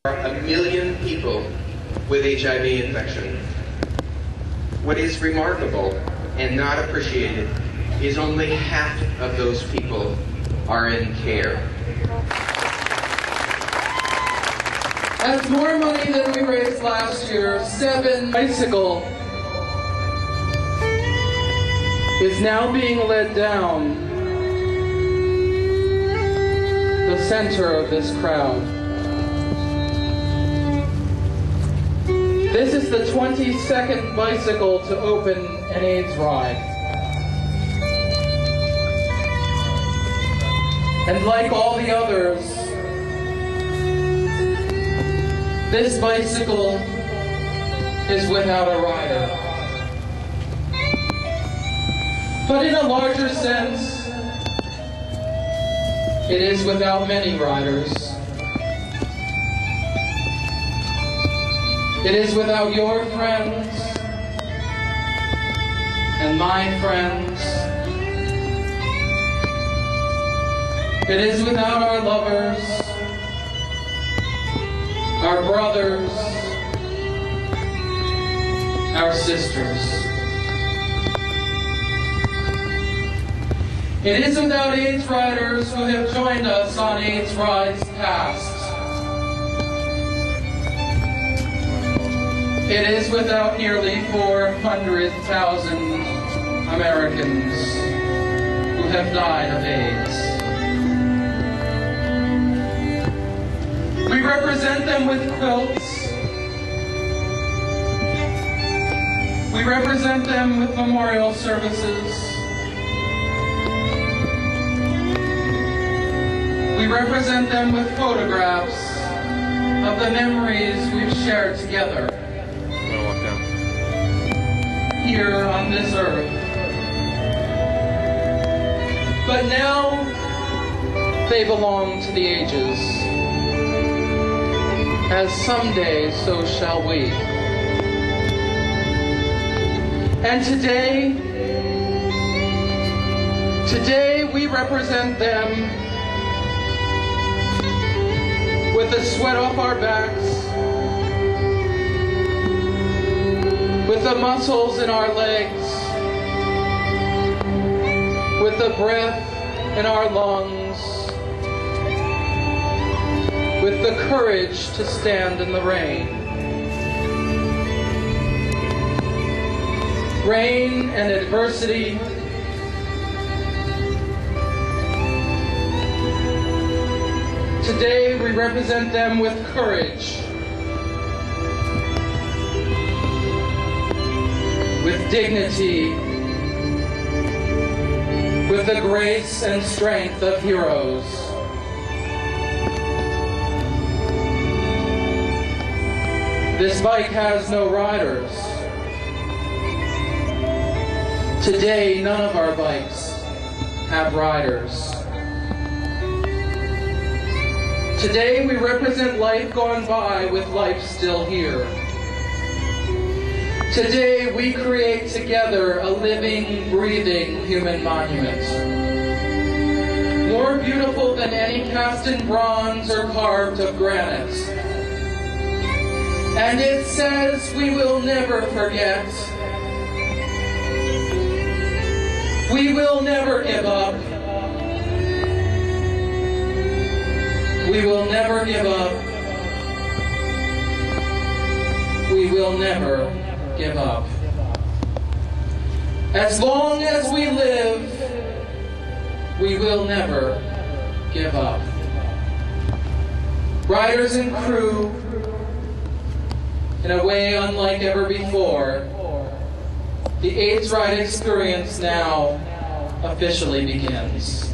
1 million people with HIV infection. What is remarkable and not appreciated is only half of those people are in care. That's more money than we raised last year. 7 Bicycle is now being led down the center of this crowd. This is the 22nd bicycle to open an AIDS ride. And like all the others, this bicycle is without a rider. But in a larger sense, it is without many riders. It is without your friends and my friends. It is without our lovers, our brothers, our sisters. It is without AIDS riders who have joined us on AIDS rides past. It is without nearly 400,000 Americans who have died of AIDS. We represent them with quilts. We represent them with memorial services. We represent them with photographs of the memories we've shared together here on this earth. But now they belong to the ages, as someday so shall we. And today we represent them with the sweat off our backs, with the muscles in our legs, with the breath in our lungs, with the courage to stand in the rain. Rain and adversity, today we represent them with courage, with dignity, with the grace and strength of heroes. This bike has no riders. Today, none of our bikes have riders. Today, we represent life gone by with life still here. Today, we create together a living, breathing human monument. More beautiful than any cast in bronze or carved of granite. And it says we will never forget. We will never give up. We will never give up. We will never give up. As long as we live, we will never give up. Riders and crew, in a way unlike ever before, the AIDS ride experience now officially begins.